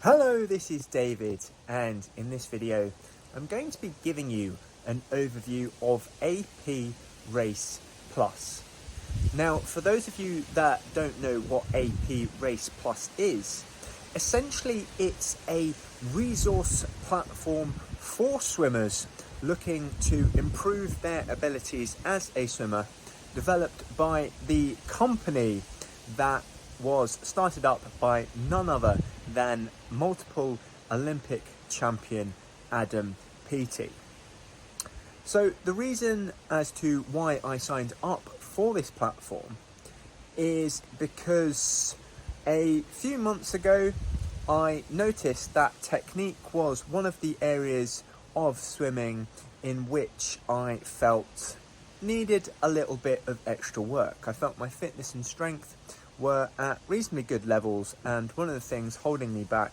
Hello, this is David, and in this video I'm going to be giving you an overview of AP Race Plus. Now, for those of you that don't know what AP Race Plus is, essentially it's a resource platform for swimmers looking to improve their abilities as a swimmer, developed by the company that was started up by none other than multiple Olympic champion Adam Peaty. So the reason as to why I signed up for this platform is because a few months ago I noticed that technique was one of the areas of swimming in which I felt needed a little bit of extra work. I felt my fitness and strength were at reasonably good levels, and one of the things holding me back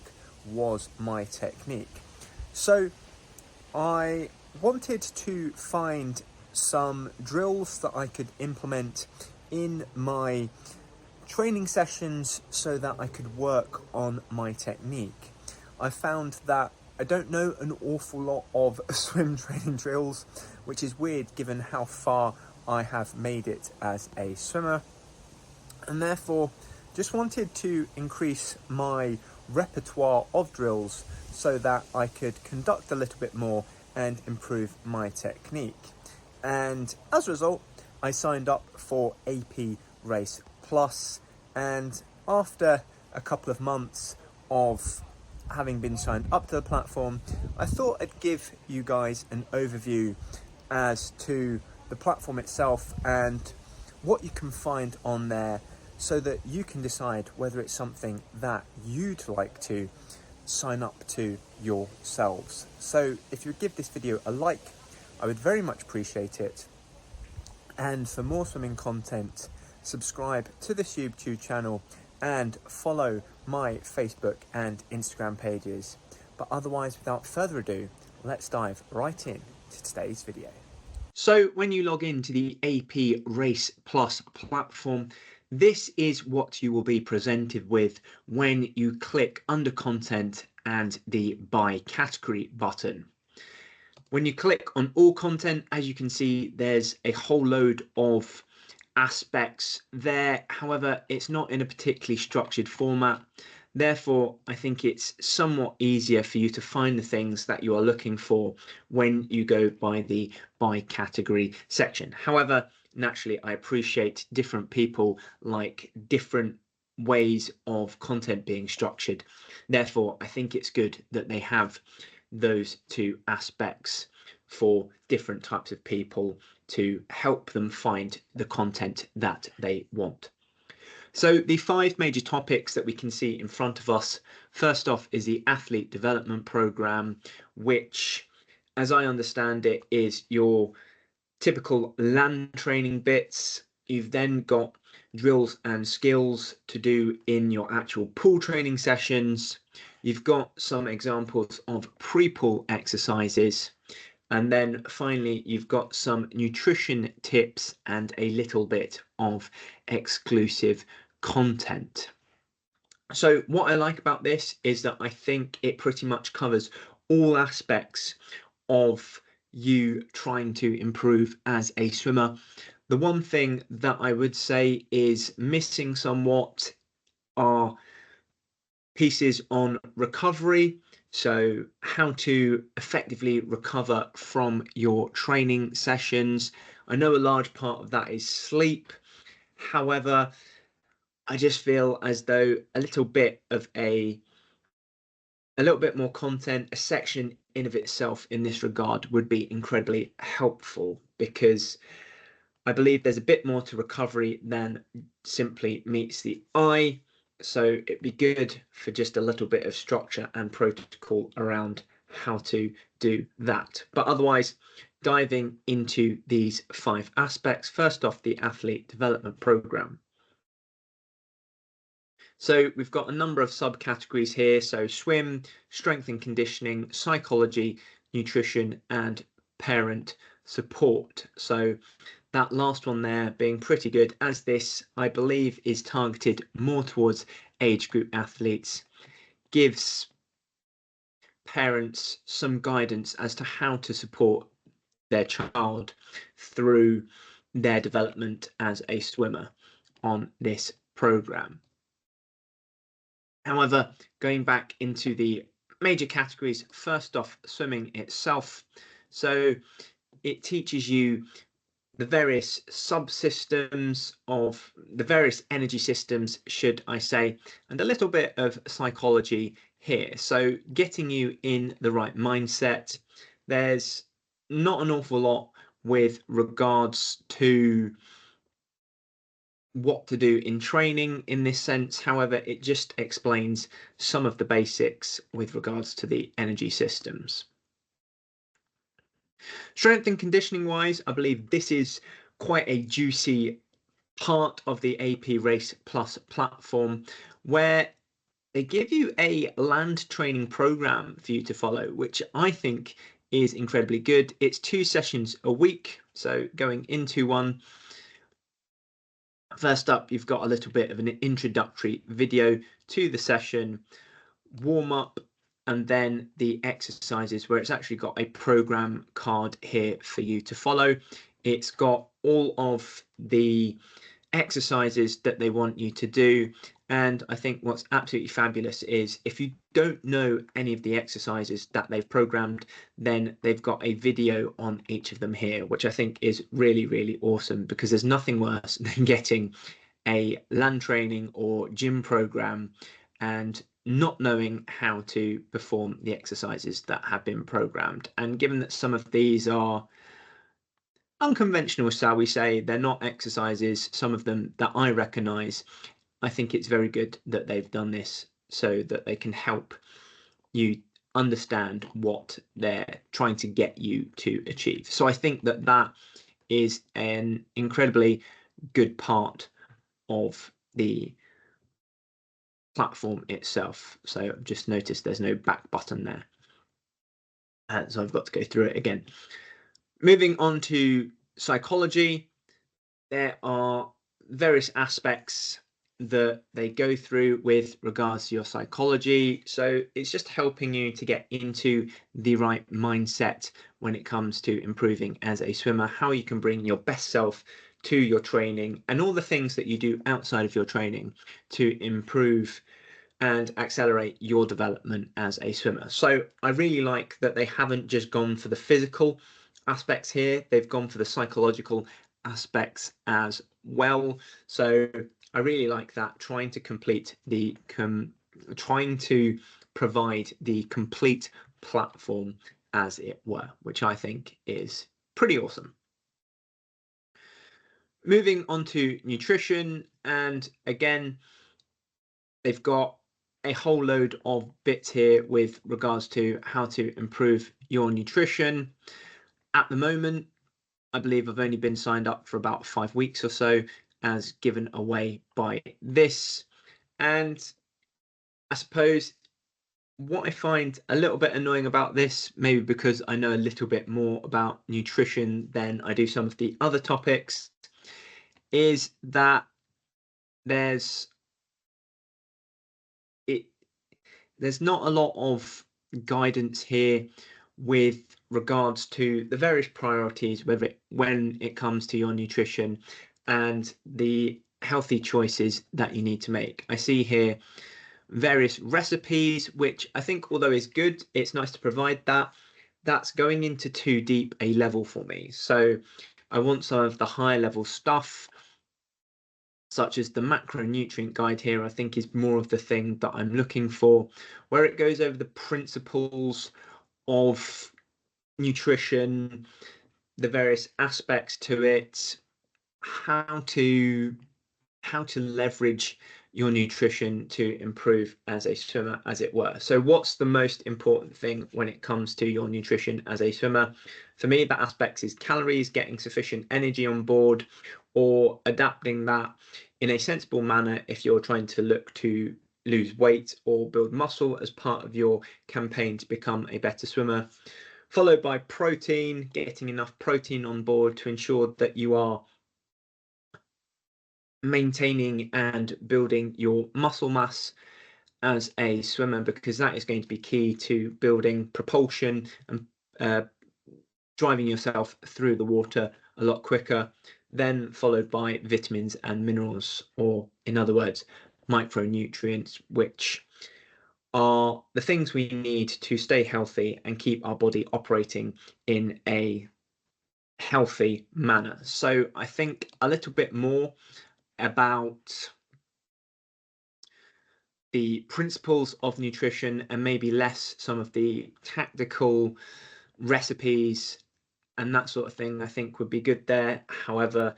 was my technique. So I wanted to find some drills that I could implement in my training sessions so that I could work on my technique. I found that I don't know an awful lot of swim training drills, which is weird given how far I have made it as a swimmer, and therefore just wanted to increase my repertoire of drills so that I could conduct a little bit more and improve my technique. And as a result, I signed up for AP Race Plus, and after a couple of months of having been signed up to the platform, I thought I'd give you guys an overview as to the platform itself and what you can find on there, so that you can decide whether it's something that you'd like to sign up to yourselves. So if you would give this video a like, I would very much appreciate it. And for more swimming content, subscribe to this YouTube channel and follow my Facebook and Instagram pages. But otherwise, without further ado, let's dive right in to today's video. So when you log into the AP Race Plus platform, this is what you will be presented with when you click under content and the by category button. When you click on all content, as you can see, there's a whole load of aspects there. However, it's not in a particularly structured format. Therefore, I think it's somewhat easier for you to find the things that you are looking for when you go by the by category section. However, naturally, I appreciate different people like different ways of content being structured. Therefore, I think it's good that they have those two aspects for different types of people to help them find the content that they want. So the 5 major topics that we can see in front of us, first off is the athlete development program, which, as I understand it, is your typical land training bits. You've then got drills and skills to do in your actual pool training sessions. You've got some examples of pre-pool exercises. And then finally, you've got some nutrition tips and a little bit of exclusive content. So what I like about this is that I think it pretty much covers all aspects of you trying to improve as a swimmer. The one thing that I would say is missing somewhat are pieces on recovery. So how to effectively recover from your training sessions. I know a large part of that is sleep. However, I just feel as though a little bit more content, a section in of itself in this regard would be incredibly helpful, because I believe there's a bit more to recovery than simply meets the eye. So it'd be good for just a little bit of structure and protocol around how to do that. But otherwise, diving into these 5 aspects. First off, the athlete development program. So we've got a number of subcategories here. So swim, strength and conditioning, psychology, nutrition, and parent support. So that last one there being pretty good, as this, I believe, is targeted more towards age group athletes, gives parents some guidance as to how to support their child through their development as a swimmer on this program. However, going back into the major categories, first off, swimming itself. So it teaches you the various subsystems of the various energy systems, should I say, and a little bit of psychology here. So getting you in the right mindset. There's not an awful lot with regards to what to do in training in this sense. However, it just explains some of the basics with regards to the energy systems. Strength and conditioning wise, I believe this is quite a juicy part of the AP Race Plus platform, where they give you a land training program for you to follow, which I think is incredibly good. It's 2 sessions a week, so going into one. First up, you've got a little bit of an introductory video to the session, warm up, and then the exercises, where it's actually got a program card here for you to follow. It's got all of the exercises that they want you to do. And I think what's absolutely fabulous is if you don't know any of the exercises that they've programmed, then they've got a video on each of them here, which I think is really, really awesome, because there's nothing worse than getting a land training or gym program and not knowing how to perform the exercises that have been programmed. And given that some of these are unconventional, shall we say, they're not exercises, some of them that I recognize, I think it's very good that they've done this so that they can help you understand what they're trying to get you to achieve. So I think that that is an incredibly good part of the platform itself. So I've just noticed there's no back button there, so I've got to go through it again. Moving on to psychology, there are various aspects that they go through with regards to your psychology. So it's just helping you to get into the right mindset when it comes to improving as a swimmer, how you can bring your best self to your training and all the things that you do outside of your training to improve and accelerate your development as a swimmer. So I really like that they haven't just gone for the physical aspects here, they've gone for the psychological aspects as well. So I really like that, trying to provide the complete platform, as it were, which I think is pretty awesome. Moving on to nutrition, and again, they've got a whole load of bits here with regards to how to improve your nutrition. At the moment, I believe I've only been signed up for about 5 weeks or so, as given away by this. And I suppose what I find a little bit annoying about this, maybe because I know a little bit more about nutrition than I do some of the other topics, is that there's not a lot of guidance here with regards to the various priorities, when it comes to your nutrition and the healthy choices that you need to make. I see here various recipes, which I think, although is good, it's nice to provide that. That's going into too deep a level for me. So I want some of the higher level stuff, such as the macronutrient guide here. I think is more of the thing that I'm looking for, where it goes over the principles of nutrition, the various aspects to it, how to leverage your nutrition to improve as a swimmer, as it were. So what's the most important thing when it comes to your nutrition as a swimmer? For me, that aspect is calories, getting sufficient energy on board, or adapting that in a sensible manner if you're trying to look to lose weight or build muscle as part of your campaign to become a better swimmer. Followed by protein, getting enough protein on board to ensure that you are maintaining and building your muscle mass. as a swimmer, because that is going to be key to building propulsion and driving yourself through the water a lot quicker, then followed by vitamins and minerals, or in other words, micronutrients, which are the things we need to stay healthy and keep our body operating in a healthy manner. So I think a little bit more about the principles of nutrition and maybe less some of the tactical recipes and that sort of thing, I think would be good there. However,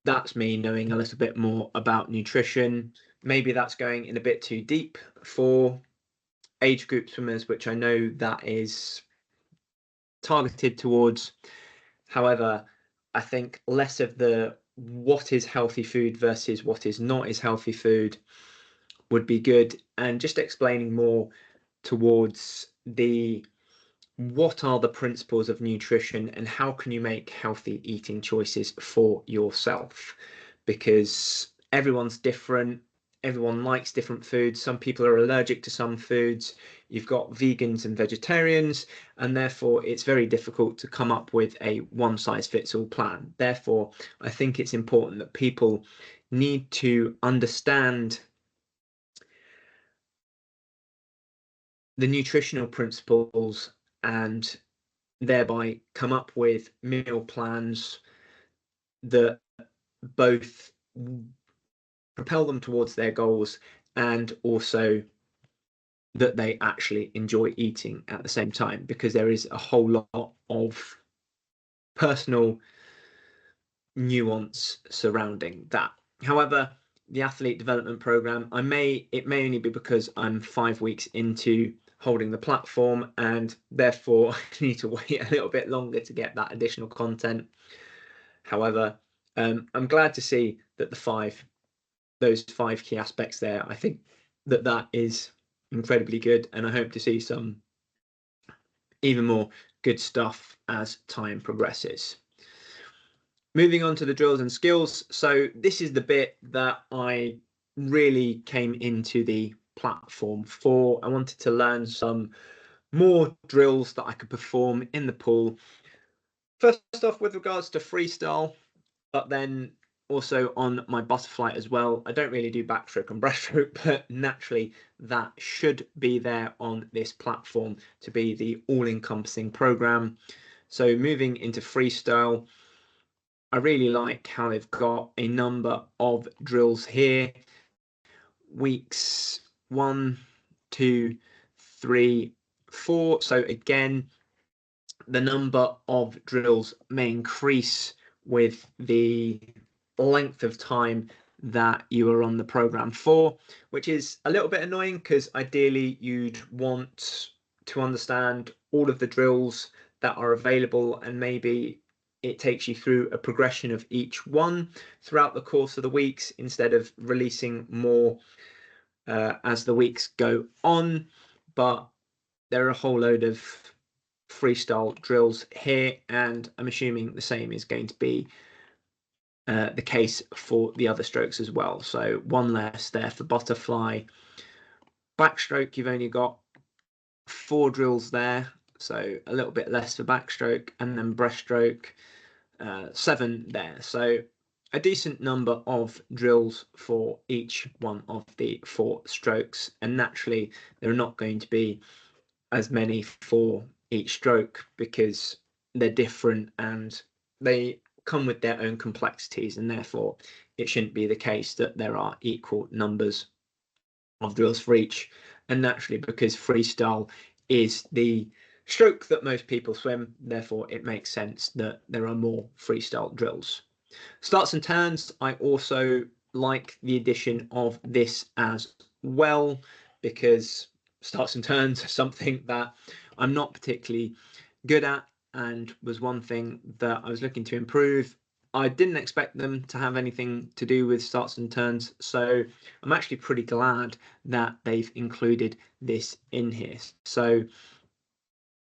that's me knowing a little bit more about nutrition. Maybe that's going in a bit too deep for age group swimmers, which I know that is targeted towards. However, I think less of the what is healthy food versus what is not is healthy food would be good, and just explaining more towards the what are the principles of nutrition and how can you make healthy eating choices for yourself, because everyone's different. Everyone likes different foods. Some people are allergic to some foods. You've got vegans and vegetarians, and therefore it's very difficult to come up with a one size fits all plan. Therefore, I think it's important that people need to understand the nutritional principles and thereby come up with meal plans that both propel them towards their goals and also that they actually enjoy eating at the same time, because there is a whole lot of personal nuance surrounding that. However, the athlete development program, it may only be because I'm 5 weeks into holding the platform and therefore I need to wait a little bit longer to get that additional content. However, I'm glad to see that those five key aspects there. I think that is incredibly good, and I hope to see some even more good stuff as time progresses. Moving on to the drills and skills. So this is the bit that I really came into the platform for. I wanted to learn some more drills that I could perform in the pool. First off, with regards to freestyle, but then also on my butterfly as well. I don't really do backstroke and breaststroke, but naturally that should be there on this platform to be the all-encompassing program. So moving into freestyle, I really like how they've got a number of drills here. Weeks 1, 2, 3, 4. So again, the number of drills may increase with the length of time that you are on the program for, which is a little bit annoying because ideally you'd want to understand all of the drills that are available, and maybe it takes you through a progression of each one throughout the course of the weeks instead of releasing more as the weeks go on. But there are a whole load of freestyle drills here, and I'm assuming the same is going to be the case for the other strokes as well. So one less there for butterfly. Backstroke, you've only got 4 drills there, so a little bit less for backstroke, and then breaststroke, 7 there. So a decent number of drills for each one of the 4 strokes, and naturally there are not going to be as many for each stroke because they're different and they come with their own complexities, and therefore it shouldn't be the case that there are equal numbers of drills for each. And naturally, because freestyle is the stroke that most people swim, therefore it makes sense that there are more freestyle drills. Starts and turns, I also like the addition of this as well, because starts and turns are something that I'm not particularly good at and was one thing that I was looking to improve. I didn't expect them to have anything to do with starts and turns, so I'm actually pretty glad that they've included this in here. So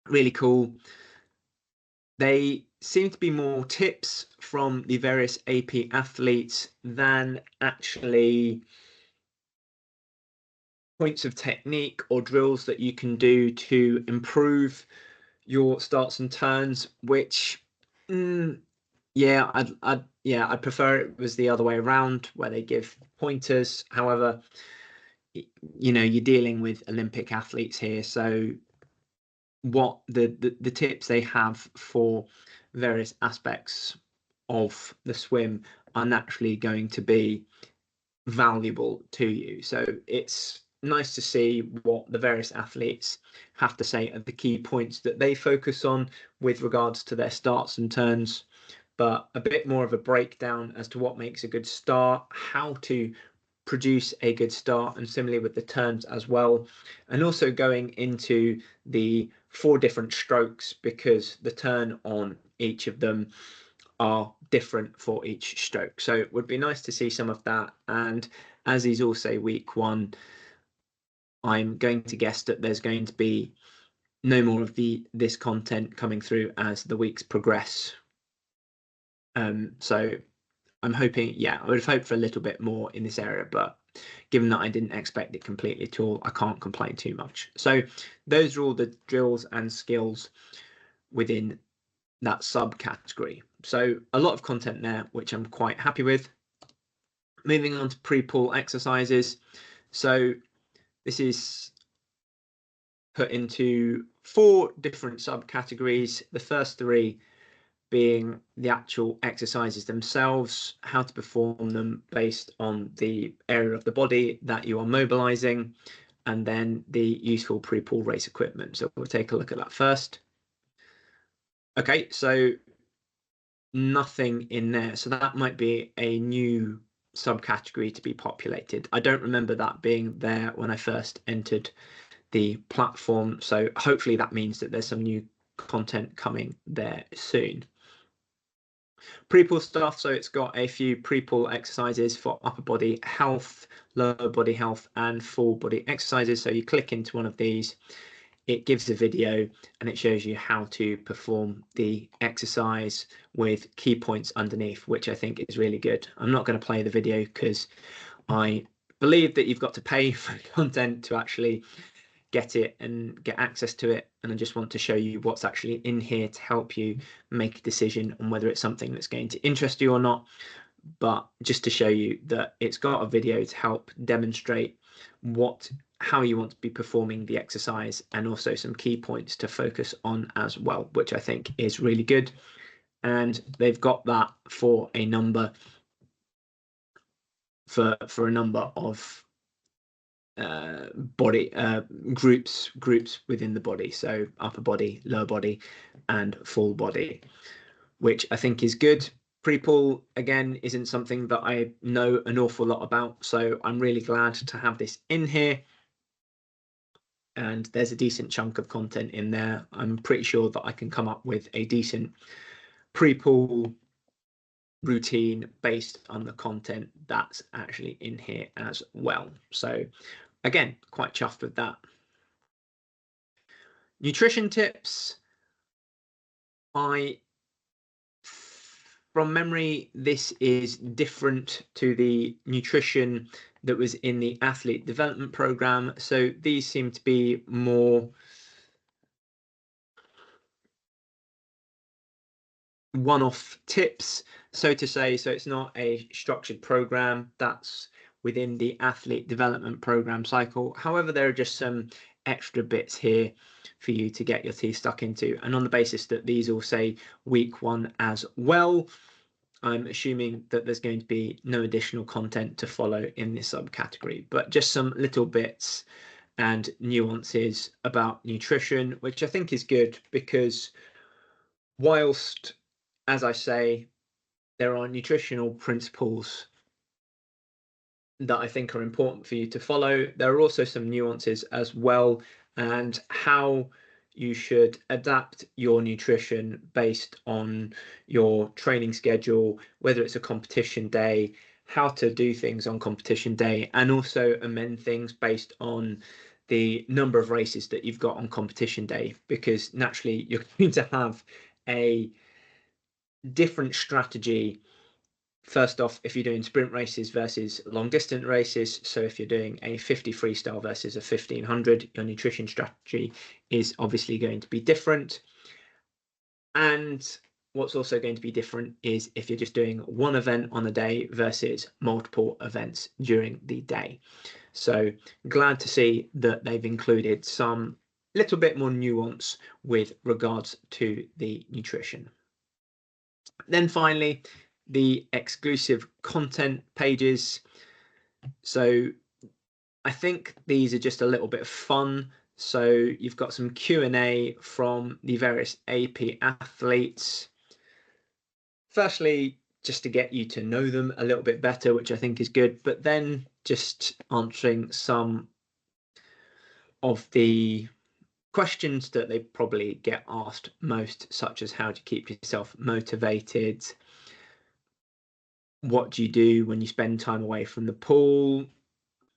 really cool. They seem to be more tips from the various AP athletes than actually points of technique or drills that you can do to improve your starts and turns, which yeah, I'd prefer it was the other way around, where they give pointers. However, you know, you're dealing with Olympic athletes here, so what the tips they have for various aspects of the swim are naturally going to be valuable to you. So it's nice to see what the various athletes have to say are the key points that they focus on with regards to their starts and turns, but a bit more of a breakdown as to what makes a good start, how to produce a good start, and similarly with the turns as well, and also going into the 4 different strokes, because the turn on each of them are different for each stroke. So it would be nice to see some of that. And as these all say week 1, I'm going to guess that there's going to be no more of this content coming through as the weeks progress. So I'm hoping, yeah, I would have hoped for a little bit more in this area, but given that I didn't expect it completely at all, I can't complain too much. So those are all the drills and skills within that subcategory. So a lot of content there, which I'm quite happy with. Moving on to pre-pull exercises. So this is put into 4 different subcategories. The first 3 being the actual exercises themselves, how to perform them based on the area of the body that you are mobilizing, and then the useful pre-pull race equipment. So we'll take a look at that first. Okay, so nothing in there. So that might be a new subcategory to be populated. I don't remember that being there when I first entered the platform. So hopefully that means that there's some new content coming there soon. Pre-pull stuff, so it's got a few pre-pull exercises for upper body health, lower body health, and full body exercises. So you click into one of these, it gives a video and it shows you how to perform the exercise with key points underneath, which I think is really good. I'm not going to play the video because I believe that you've got to pay for content to actually get it and get access to it, and I just want to show you what's actually in here to help you make a decision on whether it's something that's going to interest you or not, but just to show you that it's got a video to help demonstrate how you want to be performing the exercise, and also some key points to focus on as well, which I think is really good. And they've got that for a number of body groups within the body, so upper body, lower body, and full body, which I think is good. Pre-pull again isn't something that I know an awful lot about, so I'm really glad to have this in here, and there's a decent chunk of content in there. I'm pretty sure that I can come up with a decent pre-pull routine based on the content that's actually in here as well. So again, quite chuffed with that. Nutrition tips. From memory, this is different to the nutrition that was in the athlete development program. So these seem to be more one-off tips, so to say. So it's not a structured program that's within the athlete development program cycle. However, there are just some extra bits here for you to get your teeth stuck into, and on the basis that these all say week 1 as well, I'm assuming that there's going to be no additional content to follow in this subcategory, but just some little bits and nuances about nutrition, which I think is good, because whilst, as I say, there are nutritional principles that I think are important for you to follow, there are also some nuances as well, and how you should adapt your nutrition based on your training schedule, whether it's a competition day, how to do things on competition day, and also amend things based on the number of races that you've got on competition day, because naturally you're going to have a different strategy First off, if you're doing sprint races versus long distance races, so if you're doing a 50 freestyle versus a 1500, your nutrition strategy is obviously going to be different. And what's also going to be different is if you're just doing one event on a day versus multiple events during the day. So glad to see that they've included some little bit more nuance with regards to the nutrition. Then finally, the exclusive content pages. So I think these are just a little bit of fun. So you've got some Q&A from the various AP athletes. Firstly, just to get you to know them a little bit better, which I think is good, but then just answering some of the questions that they probably get asked most, such as how to keep yourself motivated, what do you do when you spend time away from the pool,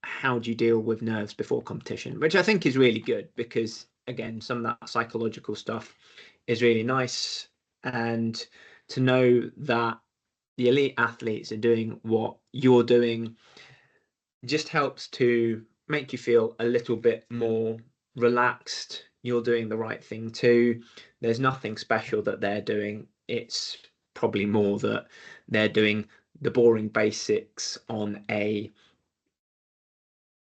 how do you deal with nerves before competition, which I think is really good because, again, some of that psychological stuff is really nice. And to know that the elite athletes are doing what you're doing just helps to make you feel a little bit more relaxed. You're doing the right thing too. There's nothing special that they're doing. It's probably more that they're doing the boring basics on a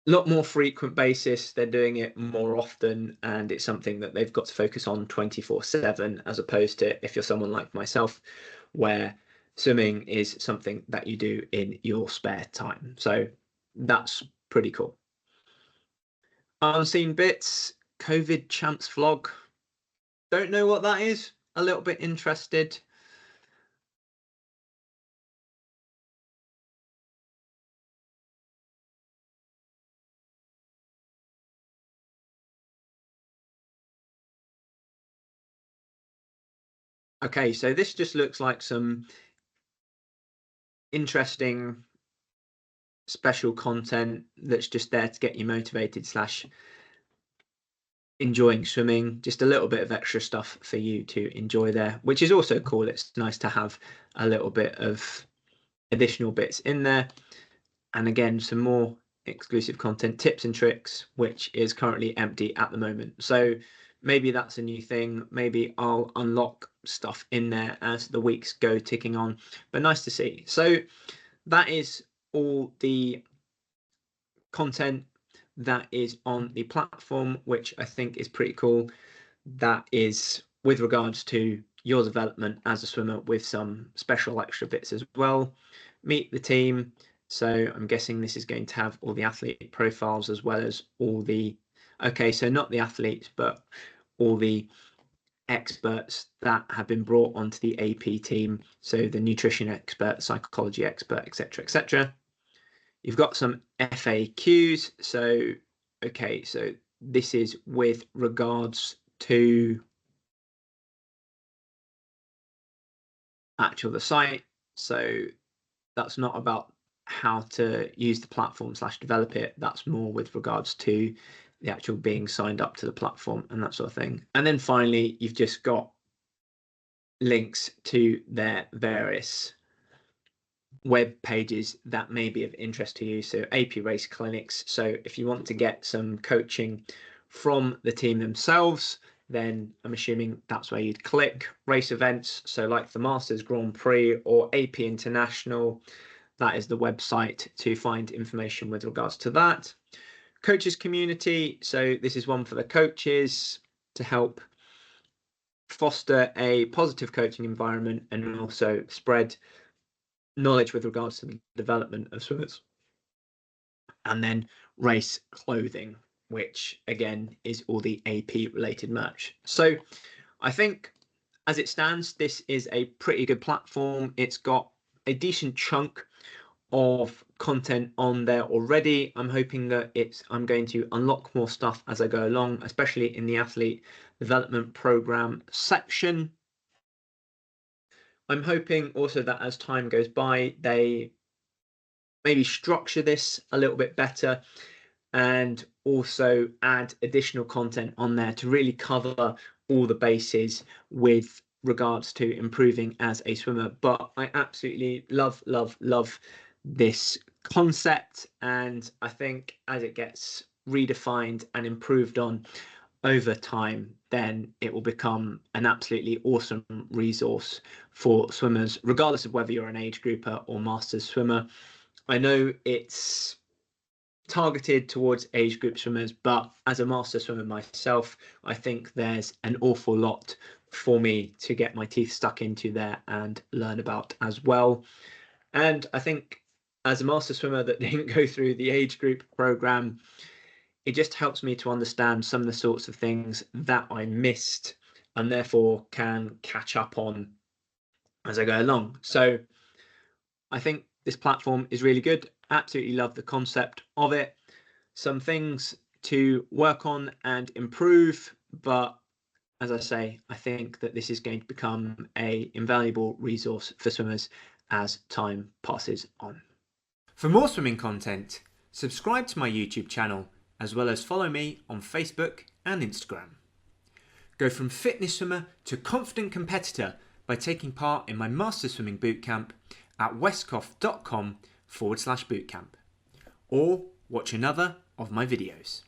lot more frequent basis. They're doing it more often, and it's something that they've got to focus on 24/7, as opposed to if you're someone like myself, where swimming is something that you do in your spare time. So that's pretty cool. Unseen bits, COVID champs vlog. Don't know what that is. A little bit interested. Okay, so this just looks like some interesting special content that's just there to get you motivated / enjoying swimming. Just a little bit of extra stuff for you to enjoy there, which is also cool. It's nice to have a little bit of additional bits in there. And again, some more exclusive content, tips and tricks, which is currently empty at the moment. So maybe that's a new thing. Maybe I'll unlock stuff in there as the weeks go ticking on, but nice to see. So that is all the content that is on the platform, which I think is pretty cool. That is with regards to your development as a swimmer, with some special extra bits as well. Meet the team. So I'm guessing this is going to have all the athlete profiles as well as all the, okay, so not the athletes, but all the experts that have been brought onto the AP team. So the nutrition expert, psychology expert, etc., etc. You've got some FAQs. So, okay, so this is with regards to the site. So that's not about how to use the platform / develop it. That's more with regards to the actual being signed up to the platform and that sort of thing. And then finally, you've just got links to their various web pages that may be of interest to you. So AP race clinics. So if you want to get some coaching from the team themselves, then I'm assuming that's where you'd click. Race events, so like the Masters Grand Prix or AP International, that is the website to find information with regards to that. Coaches community, so this is one for the coaches to help foster a positive coaching environment and also spread knowledge with regards to the development of swimmers. And then race clothing, which again is all the AP related merch. So I think as it stands, this is a pretty good platform. It's got a decent chunk of content on there already. I'm hoping that I'm going to unlock more stuff as I go along, especially in the athlete development program section. I'm hoping also that as time goes by, they maybe structure this a little bit better and also add additional content on there to really cover all the bases with regards to improving as a swimmer. But I absolutely love this concept, and I think as it gets redefined and improved on over time, then it will become an absolutely awesome resource for swimmers, regardless of whether you're an age grouper or masters swimmer. I know it's targeted towards age group swimmers, but as a master swimmer myself, I think there's an awful lot for me to get my teeth stuck into there and learn about as well. And I think as a master swimmer that didn't go through the age group program, it just helps me to understand some of the sorts of things that I missed and therefore can catch up on as I go along. So I think this platform is really good. Absolutely love the concept of it. Some things to work on and improve, but as I say, I think that this is going to become an invaluable resource for swimmers as time passes on. For more swimming content, subscribe to my YouTube channel, as well as follow me on Facebook and Instagram. Go from fitness swimmer to confident competitor by taking part in my Master Swimming Bootcamp at westcough.com/bootcamp, or watch another of my videos.